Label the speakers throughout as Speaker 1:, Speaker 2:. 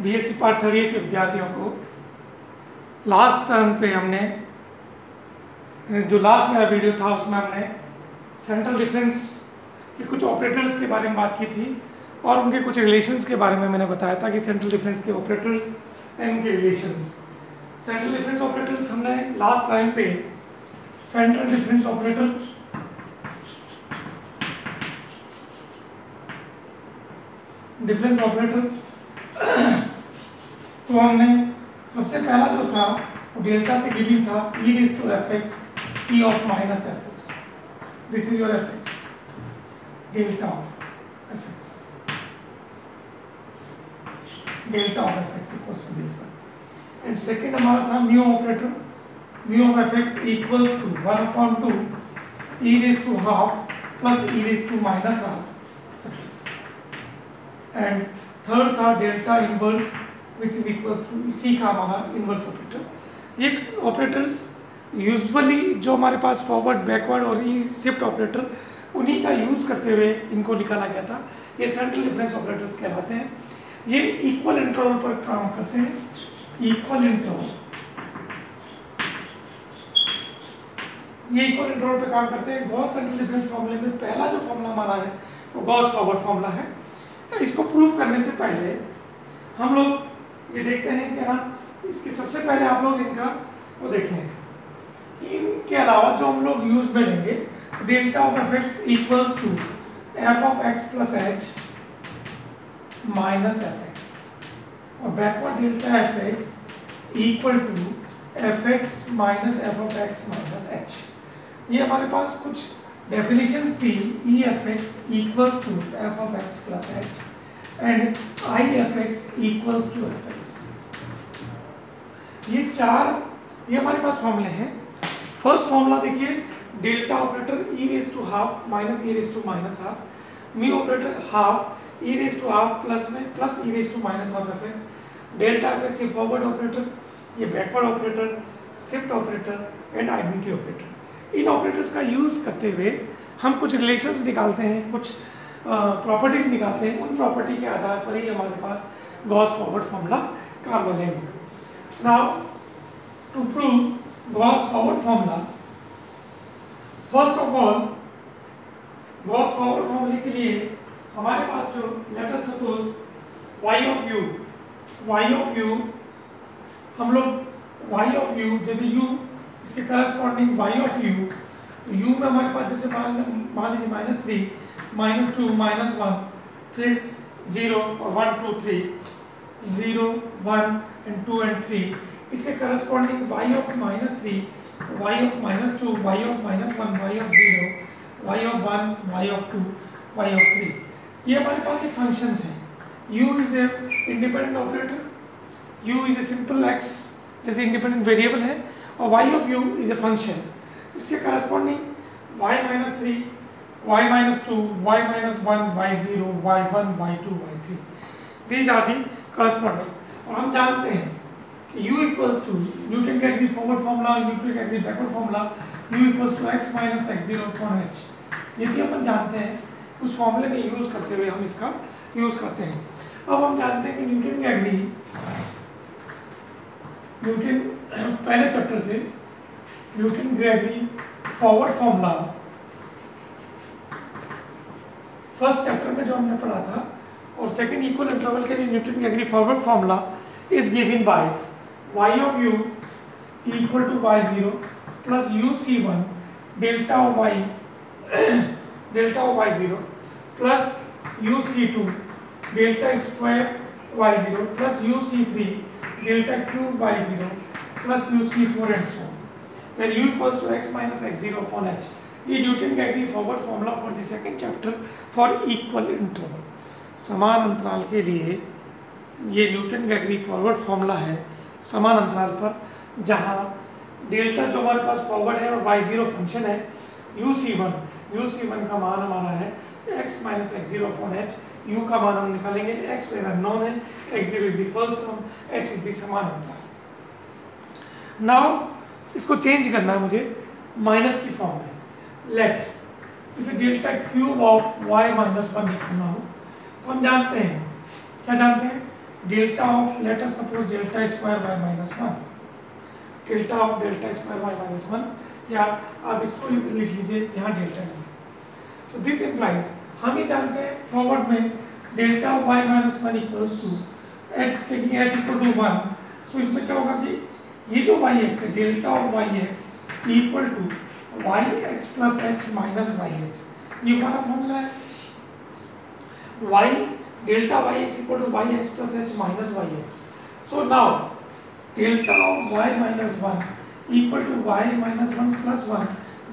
Speaker 1: BSc part 38 के विद्यार्थियों को लास्ट टर्म पे हमने जो लास्ट मेरा वीडियो था उसमें हमने सेंट्रल डिफरेंस के कुछ ऑपरेटर्स के बारे में बात की थी और उनके कुछ रिलेशंस के बारे में मैंने बताया था कि सेंट्रल डिफरेंस के ऑपरेटर्स एंड उनके रिलेशंस। सेंट्रल डिफरेंस ऑपरेटर्स हमने लास्ट टाइम पे सेंट्रल डिफरेंस ऑपरेटर तो हमने सबसे पहला जो था वो डेल्टा से गिवन था e raised to fx e of minus fx. This is your fx, delta of fx. Delta of fx equals to this one. And second हमारा था mu operator, mu of fx equals to 1/2 e raised to half plus e raised to minus half fx. And third था delta inverse which is equals to इसी का हमारा inverse operator. ये operators usually जो हमारे पास forward backward और ई shift operator उन्हीं का यूज़ करते हुए इनको निकाला गया था। ये सेंट्रल डिफरेंस ऑपरेटर्स कहलाते हैं। ये इक्वल इंटरवल पर काम करते हैं। इक्वल इंटरवल, ये इक्वल इंटरवल पर काम करते हैं। गॉस सेंट्रल डिफरेंस फॉर्मूले में पहला जो फॉर्मूला हमारा है वो गॉस फॉरवर्ड फॉर्मूला है। तो इसको प्रूव करने से पहले हम लोग ये देखते हैं कि ना इसके सबसे पहले आप लोग इनका वो देखें। इनके अलावा जो हम लोग यूज में लेंगे delta of F X equals to F of X plus H minus F X और backward delta F X equal to F X minus F of X minus H. ये हमारे पास कुछ डेफिनेशंस थी। E F X equals to F of X plus H and I F X equals to F X. ये हमारे पास फॉर्मूले हैं। फर्स्ट फॉर्मूला देखिए, delta operator E raise to half minus E raise to minus half, mu operator half E raise to half plus में plus E raise to minus half F X. Delta F X ये forward operator, ये backward operator, shift operator and identity operator. इन operators का use करते हुए हम कुछ relations निकालते हैं, कुछ प्रॉपर्टीज निकालते हैं। उन प्रॉपर्टी के आधार पर ही हमारे पास गॉस फॉरवर्ड फॉर्मूला काम में लेंगे। Now to prove Gauss forward formula, first of all Gauss forward फॉर्मूले के लिए हमारे पास जो let us suppose y of u हम लोग y ऑफ u जैसे u इसके करस्पॉन्डिंग y ऑफ u, तो u में हमारे पास जैसे मान लीजिए -3 -2 -1 फिर 0 और 1 2 3 0 1 and 2 and 3 इसके corresponding y of -3 y of -2 y of -1 y of 0 y of 1 y of 2 y of 3। ये हमारे पास एक फंक्शंस हैं। u is a independent operator, u is a simple x जैसे इंडिपेंडेंट वेरिएबल है और y of u is a function. इसके corresponding y -3 y -2 y -1 y0 y1 y2 y3 these are the corresponding। और हम जानते हैं कि u इक्वल्स टू न्यूटन के एग्री फॉरवर्ड फार्मूला, न्यूटन के एग्री backward formula u equals to x minus x0 upon h। ये भी अपन जानते हैं, उस फॉर्मूले में यूज करते हुए हम इसका यूज करते हैं। अब हम जानते हैं कि न्यूटन के एग्री, न्यूटन पहले चैप्टर से न्यूटन के एग्री फॉरवर्ड फार्मूला फर्स्ट चैप्टर में जो हमने पढ़ा था और सेकंड इक्वल इंटरवल के लिए न्यूटन के एग्री forward formula is given by y of u equal to y0 plus uc1 delta of y y0 plus uc2 delta square y0 plus uc3 delta cube y0 plus uc4 and so on where u equals to x minus x0 upon h। ये Newton का एग्री forward formula for the second chapter for equal interval, समान अंतराल के लिए ये Newton का एग्री फॉरवर्ड फार्मूला है समान अंतराल पर, जहाँ डेल्टा जो हमारे पास फॉरवर्ड है और y0 फंक्शन है, uc1 का मान हमारा है x minus x0 upon h। u का मान हम निकालेंगे, x अननोन है, x0 is the first term, h is the समान अंतराल। नाउ इसको चेंज करना है मुझे माइनस की फॉर्म में। लेट जैसे डेल्टा क्यूब ऑफ y -1 निकालना हो तो हम जानते हैं, क्या जानते हैं, delta of late us suppose delta square by minus 1, delta of delta square by minus 1, या आप इसको लिख लीजिए यहाँ डेल्टा नहीं। सो दिस इम्प्लाइज हम ही जानते हैं फॉरवर्ड में delta of y minus 1 equals to h, taking h equal to 1। So इसमें क्या होगा कि ये जो yx है delta of yx equal to yx plus h minus yx, ये हमारा फॉर्मूला है। y delta yx equal to yx plus h minus yx। So now delta of y minus 1 equal to y minus 1 plus 1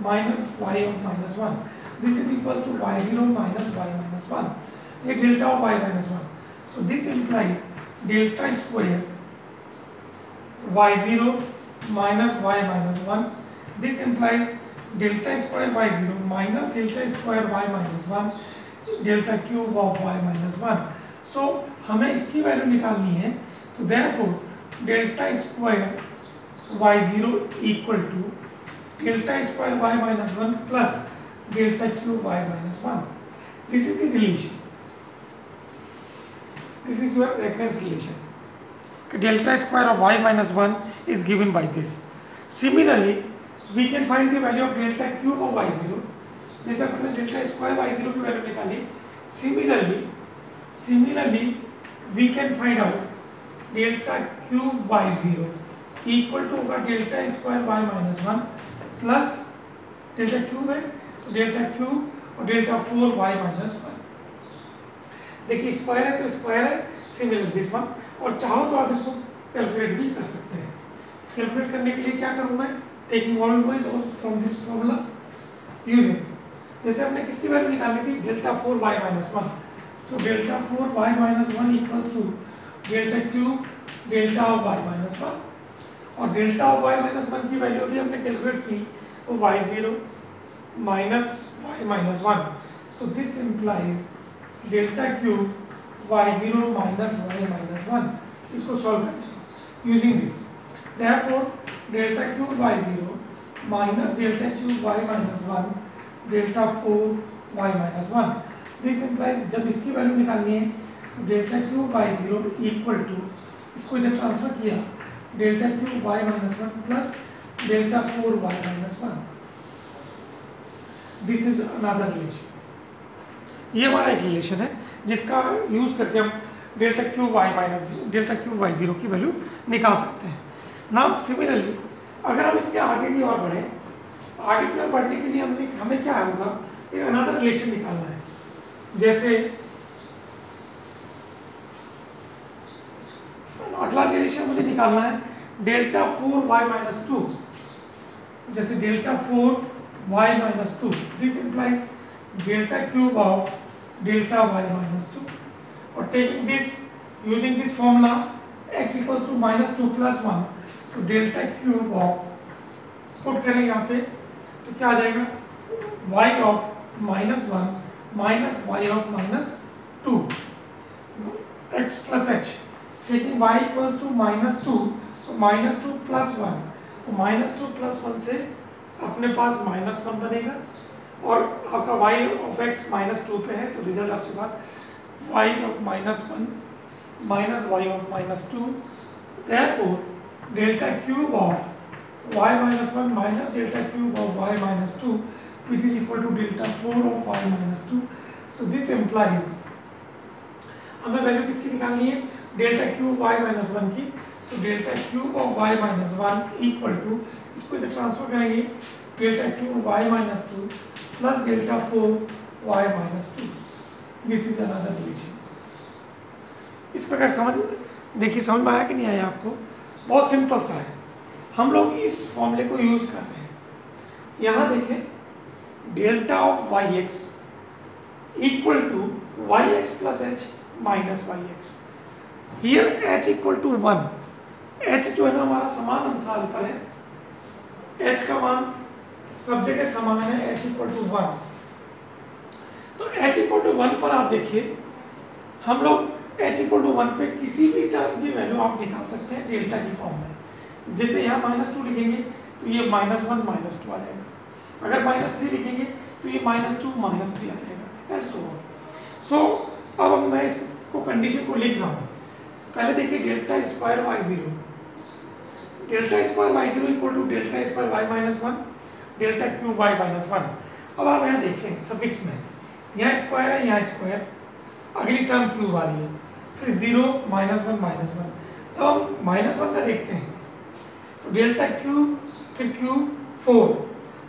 Speaker 1: minus y of minus 1, this is equals to y0 minus y minus 1, ये delta of y minus 1। So this implies delta square y0 minus y minus 1, this implies delta square y0 minus delta square y minus 1 delta cube of y minus 1। so हमें इसकी value निकालनी है, तो therefore delta square y0 equal to delta square y minus 1 plus delta cube y minus 1, this is the relation, this is your reference relation। Delta square of y minus 1 is given by this। Similarly, we can find the value of delta cube of y0, जैसे हमने delta square y0 की value निकाली। Similarly, we can find out delta cube y0 equal to होगा delta square y minus 1 plus delta cube है तो delta cube और delta 4y minus 1। देखिए square है तो स्क्वायर है, सिमिलर दिस वन, और चाहो तो आप इसको कैलकुलेट भी कर सकते हैं। कैलकुलेट करने के लिए क्या करूं मैं, taking always from this formula using, जैसे हमने किसकी वैल्यू निकाली थी delta 4y minus 1, so delta 4y minus 1 equals to delta cube delta of y minus 1, और डेल्टा ऑफ y माइनस 1 की वैल्यू भी हमने कैलकुलेट की वो y0 minus y minus 1। So this implies delta cube y0 minus y minus 1, इसको solve करें using this, therefore delta cube y0 minus delta cube y minus 1 delta 4y minus 1, this implies जब इसकी value निकालनी है तो delta cube y0 equal to, इसको इधर transfer किया, delta cube y minus 1 plus delta 4y minus 1, this is another relation. ये हमारा एक रिलेशन है जिसका यूज करके हम delta cube y minus delta cube y0 की वैल्यू निकाल सकते हैं। नाउ सिमिलरली अगर हम इसके आगे की ओर बढ़े, आगे की ओर बढ़ने के लिए हमें क्या होगा, एक अनदर रिलेशन निकालना है। जैसे अगला रिलेशन मुझे निकालना है डेल्टा 4y माइनस 2, जैसे delta 4y minus 2, this implies delta cube of delta y minus 2, or taking this using this formula x equals to minus 2 plus 1, so delta cube of, put करें यहाँ पे तो क्या आ जाएगा y of minus 1 minus y of minus 2 x plus h, taking y equals to minus 2, तो minus 2 plus 1, तो minus 2 plus 1 से अपने पास minus 1 बनेगा, और आपका y ऑफ x माइनस 2 पे है तो रिजल्ट आपके पास y of minus 1 minus y of minus 2, therefore delta cube of y minus 1 minus delta cube of y minus 2 which is equal to delta 4 of y minus 2। तो this implies हमें value किसकी निकालनी है, delta cube y minus 1 की, so delta cube of y minus 1 equal to, इसको इधर transfer करेंगे, delta cube y minus 2 plus delta 4y minus 2, this is another relation. इस प्रकार समझ देखिए, समझ में आया कि नहीं आया आपको, बहुत सिंपल सा है। हम लोग इस फॉर्मूले को यूज कर रहे हैं। यहाँ देखें delta of yx equal to yx plus h minus yx, here h equal to 1, h जो है ना हमारा समान अंतराल पर है, h का मान सब जगह समान है, h इक्वल टू 1, तो h इक्वल टू 1 पर आप देखिए हम लोग h इक्वल टू 1 पे किसी भी टर्म की वैल्यू आप निकाल सकते हैं डेल्टा की फॉर्म में। जैसे यहाँ -2 लिखेंगे तो ये -1 -2 आ जाएगा, अगर -3 लिखेंगे तो ये -2 -3 आ जाएगा, एंड सो ऑन। सो अब मैं इसको कंडीशन को लिख रहा हूँ, पहले देखिए delta square y zero, delta square y zero equal to delta square y minus one delta cube y minus one. अब आप यहाँ देखें सफिक्स में, यहाँ स्क्वायर है, यहाँ स्क्वायर, अगली टर्म क्यूब आ रही है, फिर zero minus one minus one. जब हम माइनस वन का देखते हैं तो डेल्टा क्यूब फिर क्यूब फोर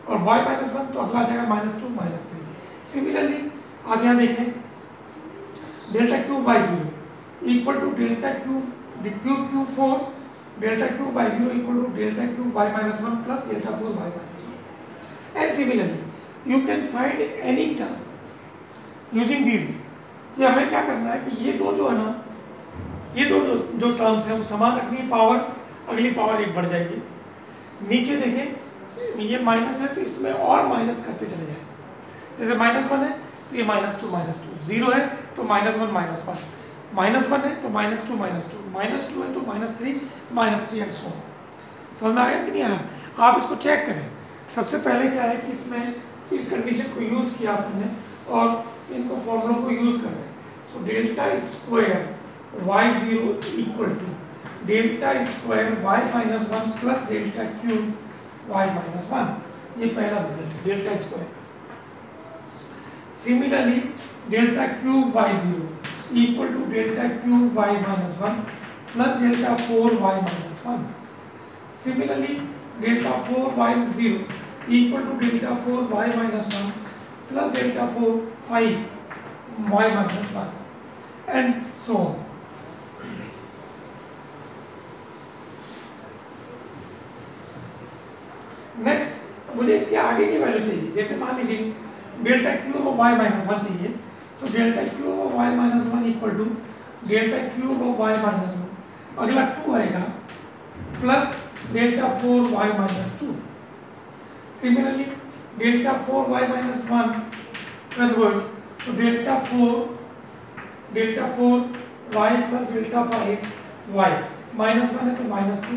Speaker 1: और वाई माइनस वन, तो अगला आ जाएगा minus two minus three. Similarly आप यहाँ देखें delta cube y zero equal to delta cube cube four delta cube y zero equal to delta cube y minus one plus delta four Y minus one. And similarly you can find any term using this. कि हमें क्या करना है कि ये दो जो है ना, ये दो जो टर्म्स हैं वो समान रखनी है, पावर अगली पावर एक बढ़ जाएगी। नीचे देखें ये माइनस है तो इसमें और माइनस करते चले जाए, जैसे माइनस वन है तो ये माइनस टू, जीरो है तो माइनस वन माइनस वन है तो माइनस टू है तो माइनस थ्री एंड सो। समझ में आया कि नहीं आया? आप इसको चेक करें। सबसे पहले क्या है कि इसमें इस कंडीशन को यूज़ किया आपने और इनको फॉर्मूलों को यूज़ कर रहे हैं। So delta square y zero equal to delta square y minus one plus delta cube y minus one. ये पहला रिजल्ट है delta square. Similarly delta cube y zero equal to delta cube y minus one plus delta four Y minus one. Similarly delta four y zero equal to delta four Y minus one plus delta four five Y minus one and so on. Next मुझे इसके आगे की value चाहिए, जैसे मान लीजिए delta cube of Y minus one चाहिए। So delta cube of Y minus one equal to delta cube of Y minus one, अगला टू आएगा plus delta four Y minus two. Similarly delta four Y minus one convert, so delta four Y plus delta five Y minus one है तो minus two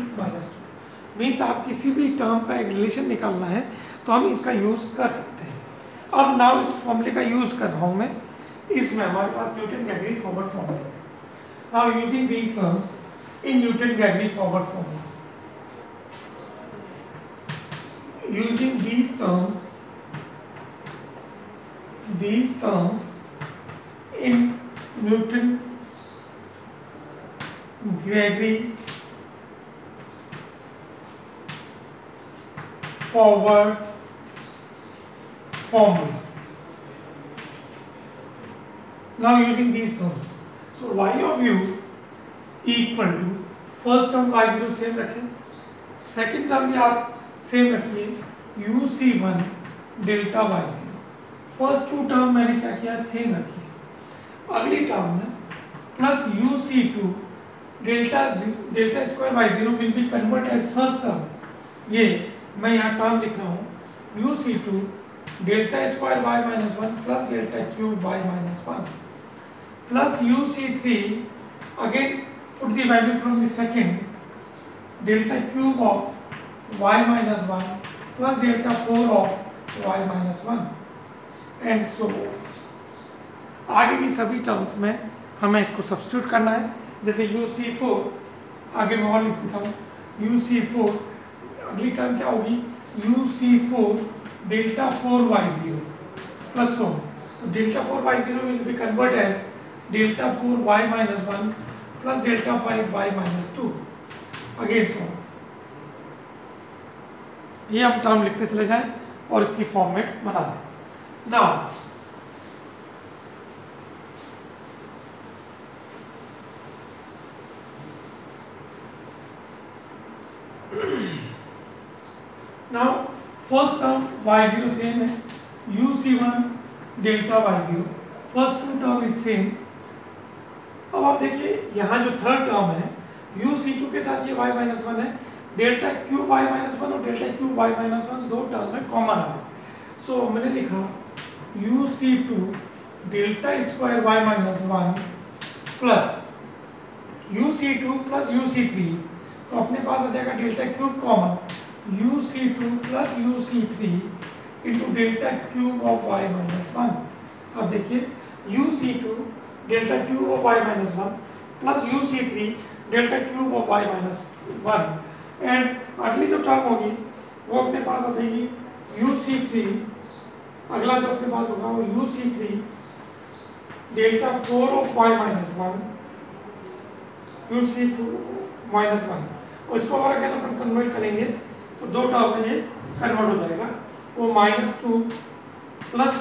Speaker 1: means आप किसी भी term का एक relation निकालना है तो हम इसका यूज़ कर सकते हैं। अब नाउ इस फॉर्मूले का यूज़ कर रहा हूँ मैं, इसमें हमारे पास न्यूटन-गैगरी फॉरवर्ड फॉर्मूला है। Now using these terms in Newton-Gregory forward formula, using these terms in Newton-Gregory forward formula. Now using these terms, so y of u equal to first term y0 same रखें, second term भी आप same रखिए uc1 delta y0। First two term मैंने क्या किया same रखी है, अगली टर्म में plus uc2 delta square y0 will be convert as first term. ये मैं यहाँ टर्म लिख रहा हूँ uc2 delta square y minus one plus delta cube y minus one plus uc3 again put the value from the second delta cube of y minus one plus delta four of y minus one and so. आगे की सभी terms में हमें इसको substitute करना है, जैसे uc4 आगे मैं और लिख देता हूँ uc4 अगली टर्म क्या होगी uc4 delta four y0 plus so, तो delta four y0 will be convert as delta four y minus one plus delta five y minus two again so. ये हम टर्म लिखते चले जाएं और इसकी फॉर्मेट बना दें। Now first term y0 same है uc1 delta y0, first two term is same. अब आप देखिए यहाँ जो थर्ड टर्म है uc2 के साथ ये y माइनस वन है, delta cube y minus one और delta cube y minus one दो टर्म में कॉमन आ रहा है। सो मैंने लिखा uc2 delta square y minus one plus uc2 plus uc3, तो अपने पास आ जाएगा delta cube common uc2 plus uc3 into delta cube of y minus one. अब देखिए uc2 delta cube of y minus one plus UC3 delta cube of y minus 1 and अगली जो term होगी वो अपने पास आ जाएगी UC3, अगला जो अपने पास होगा वो UC3 delta 4 of y minus 1 UC4 minus 1 और इसको अगर अपन कन्वर्ट करेंगे तो दो टर्म में ये कन्वर्ट हो जाएगा, वो -2 प्लस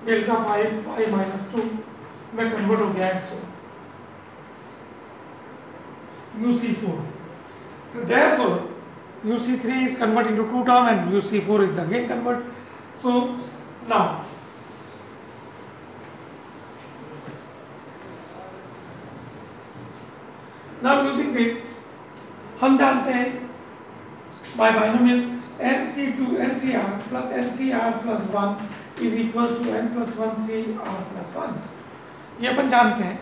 Speaker 1: डेल्टा 5 y माइनस 2 में कन्वर्ट हो गया है UC4. Therefore, UC3 is converted into two term and UC4 is again converted. So now using this, हम जानते हैं by binomial NC2 NCR plus NCR plus 1 is equals to n plus 1 CR plus 1. ये अपन जानते हैं,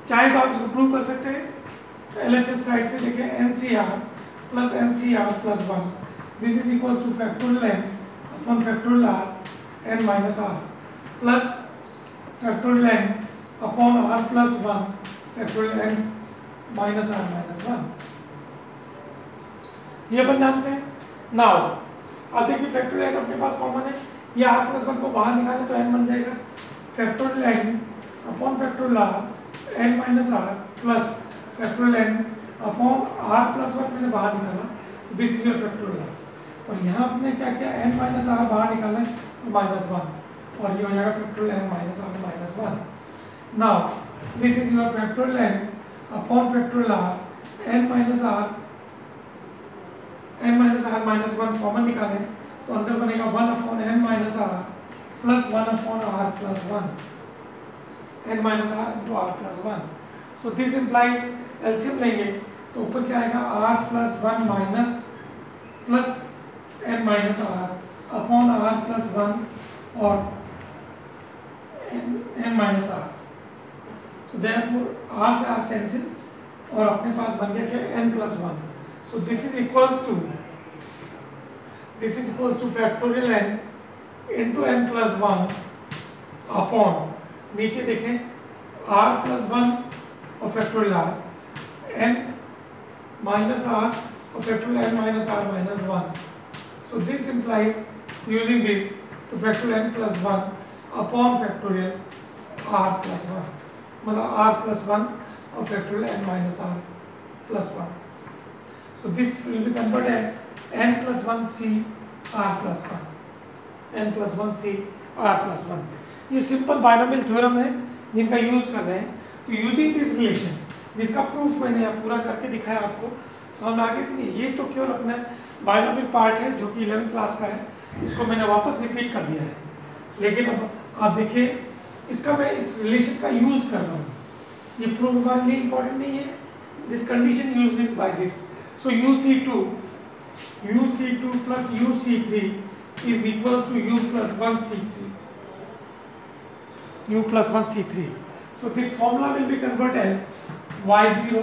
Speaker 1: चाहे तो आप इसको प्रूव कर सकते हैं LHS साइड से देखें NCR plus NCR plus 1. This is equals to factorial n upon factorial r n minus r plus factorial n upon r plus 1 factorial n minus r minus 1. ये अपन जानते हैं. Now अब देखिए factorial n अपने पास common है, ये r plus 1 को बाहर निकाले तो n बन जाएगा factorial n upon factorial r n minus r plus factorial n upon r plus 1 मैंने बाहर निकाला तो this is your factorial r और यहाँ आपने क्या किया n माइनस r बाहर निकाला तो -1 और ये हो जाएगा factorial n minus r minus 1. Now this is your factorial n upon factorial r n minus r minus 1 common निकालें तो अंदर बनेगा 1 upon n minus r plus 1 upon r plus 1 n minus r into r plus 1. So this implies LCM लेंगे तो ऊपर क्या आएगा r plus 1 minus plus n minus r upon r plus 1 और n minus r. So therefore r से r cancel और अपने पास बन गया क्या n plus 1. So this is equals two factorial n into n plus 1 upon नीचे देखें r plus 1 और factorial r n minus r or factorial n minus r minus 1. So this implies using this to factorial n plus 1 upon factorial r plus 1. मतलब r plus 1 or factorial n minus r plus 1. So this will be converted as n plus 1 c r plus 1. n plus 1 c r plus 1. ये simple binomial theorem है जिनका use कर रहे हैं. तो using this relation जिसका proof मैंने यहाँ पूरा करके दिखाया आपको, समझ में आ गया कि नहीं. ये तो केवल अपना बायोलॉजिकल पार्ट है जो कि 11th क्लास का है, इसको मैंने वापस रिपीट कर दिया है. लेकिन अब आप देखिए इसका मैं इस रिलेशन का यूज कर रहा हूँ. ये प्रूफ हमारे लिए इंपॉर्टेंट नहीं है. This condition use this by this. So UC2 plus UC3 is equals to U plus 1 C3. U plus 1 C3. So this formula will be converted as y0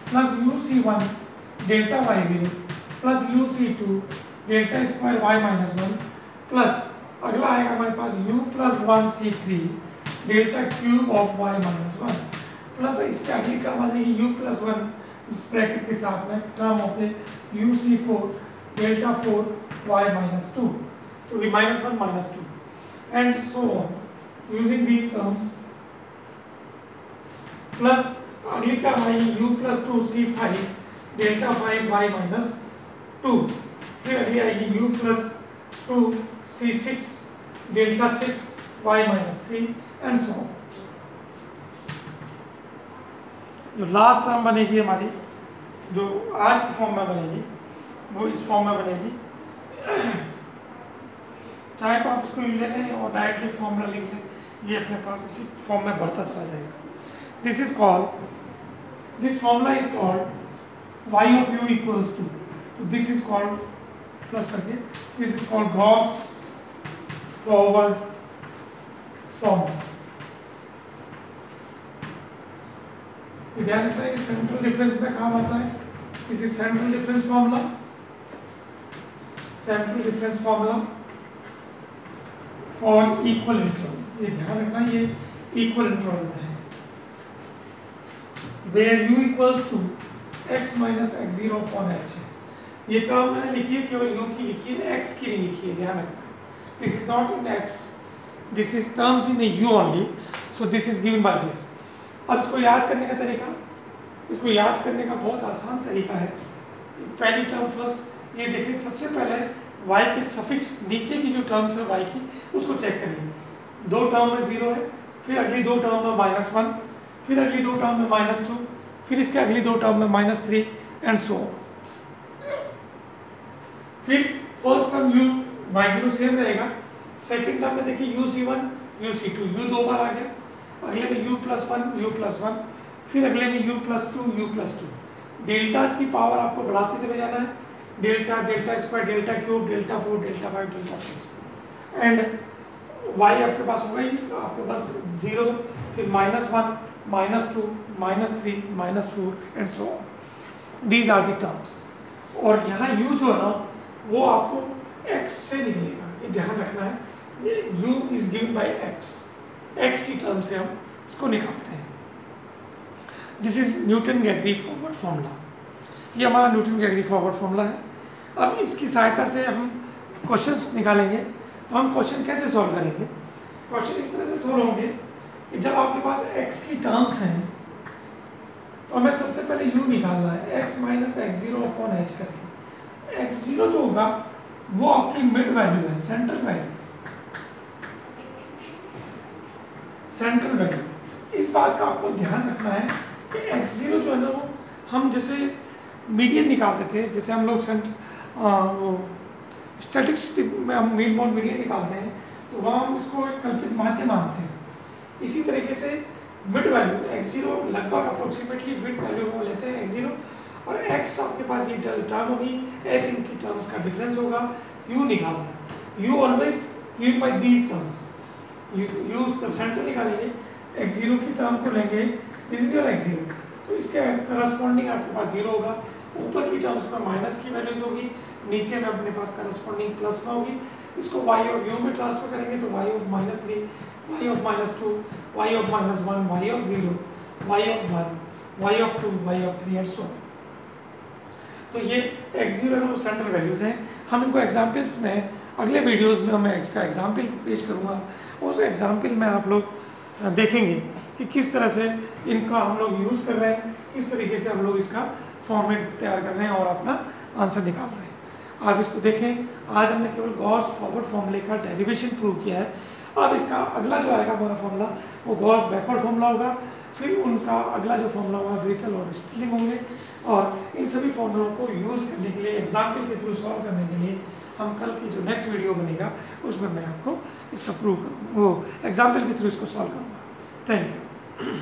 Speaker 1: plus UC1 delta y0 plus UC2 delta square y minus 1 plus अगला आएगा हमारे पास U plus 1 C3 delta cube of y minus 1 plus इसके अगली term आ जाएगी U plus 1 इस bracket के साथ में term of UC4 delta 4 y minus 2 तो ये -1 -2 and so on using these terms plus अगली टर्म आएगी U plus 2 C5 delta 5 y minus 2 फिर अगली आएगी U plus 2 C6 delta 6 y minus 3 and so on. जो लास्ट टर्म बनेगी हमारी जो आज की फॉर्म में बनेगी वो इस फॉर्म में बनेगी. चाहे तो आप इसको ले लें और डायरेक्टली फॉर्मूला लिख लें, ये अपने पास इसी फॉर्म में बढ़ता चला जाएगा. This is called this formula is called y of u equals to, तो दिस इज कॉल्ड प्लस करके this is called Gauss forward formula. ध्यान रखना ये सेंट्रल डिफरेंस में काम आता है. This is central difference formula. Central difference formula for equal interval. ये ध्यान रखना ये इक्वल इंटरवल में है. Where u equals to x minus x zero upon h. ये टर्म मैंने लिखी है केवल u की लिखी है, x की नहीं लिखी है, ध्यान रखना। This is not in x, this is terms in u only, so this is given by this. अब इसको याद करने का तरीका, इसको याद करने का बहुत आसान तरीका है। पहली टर्म फर्स्ट, ये देखिए सबसे पहले y के सफिक्स नीचे की जो टर्म्स है y की उसको चेक करिए। दो टर्म में 0 है, फिर अगली दो टर्म में -1, फिर अगली दो टर्म में -2, फिर इसके अगली दो टर्म में -3 एंड सो ऑन। फिर first term u y0 same रहेगा, सेकंड टर्म में देखिए uc1 uc2, u दो बार आ गया, अगले में u+1 u+1, फिर अगले में u+2 u+2। डेल्टास की पावर आपको बढ़ाते चले जाना है, delta, delta square, delta cube, delta 4, delta 5, delta 6 and y आपके पास होगा ही, आपके पास 0, फिर -1, -2, -3, -4 and so on. These are the terms. और यहाँ u जो है ना वो आपको x से निकलेगा, ये ध्यान रखना है। u is given bye x की टर्म से हम इसको निकालते हैं। This is Newton Gregory forward formula, ये हमारा न्यूटन गैगरी फॉरवर्ड फॉर्मूला है। अब इसकी सहायता से हम क्वेश्चंस निकालेंगे। तो हम क्वेश्चन कैसे सॉल्व करेंगे? क्वेश्चन इस तरह से सॉल्व होंगे कि जब आपके पास x की टर्म्स हैं तो हमें सबसे पहले u निकालना है, x minus x zero upon H करके। x0 जो होगा वो आपकी मिड वैल्यू है, सेंट्रल वैल्यू, सेंट्रल वैल्यू। इस बात का आपको ध्यान रखना है कि x0 जो है ना वो हम जैसे मीडियन निकालते थे, जैसे हम लोग स्टैटिक्स में हम मीन मोड मीडियन निकालते हैं, तो वहाँ हम इसको एक कल्पित माध्य मानते हैं। इसी तरीके से मिड वैल्यू x0 लगभग अप्रोक्सीमेटली मिड वैल्यू वो लेते हैं x0, और x आपके पास ये टर्म होगी, h इनकी टर्म्स का डिफरेंस होगा, u निकालना है। u always given by these terms, u जब सेंटर निकालेंगे x0 की टर्म को लेंगे, दिस इज योर x0, तो इसके करस्पॉन्डिंग आपके पास 0 होगा। ऊपर की टर्म्स में माइनस की वैल्यूज होगी, नीचे में अपने पास करस्पॉन्डिंग प्लस में होगी। इसको y ऑफ u में ट्रांसफर करेंगे तो y of -3, y of -2, y of -1, y of 0, y of 1, y of 2, y of 3 and so on. तो ये x0 है वो सेंट्रल वैल्यूज हैं। हम इनको एग्जांपल्स में अगले वीडियोस में मैं इसका एग्जांपल पेश करूंगा, उस एग्जांपल में आप लोग देखेंगे कि किस तरह से इनका हम लोग यूज़ कर रहे हैं, किस तरीके से हम लोग इसका फॉर्मेट तैयार कर रहे हैं और अपना आंसर निकाल रहे हैं। आप इसको देखें, आज हमने केवल गॉस फॉरवर्ड फॉर्मूले का डेरिवेशन प्रूव किया है। अब इसका अगला जो आएगा हमारा फॉर्मूला वो गॉस बैकवर्ड फॉर्मूला होगा, फिर उनका अगला जो फॉर्मूला होगा बेसल और स्टिलिंग होंगे। और इन सभी फॉर्मूलों को यूज़ करने के लिए, एग्जाम्पल के थ्रू सॉल्व करने के लिए हम कल की जो नेक्स्ट वीडियो बनेगा उसमें मैं आपको इसका प्रूव वो एग्जाम्पल के थ्रू इसको सॉल्व करूँगा। Thank you.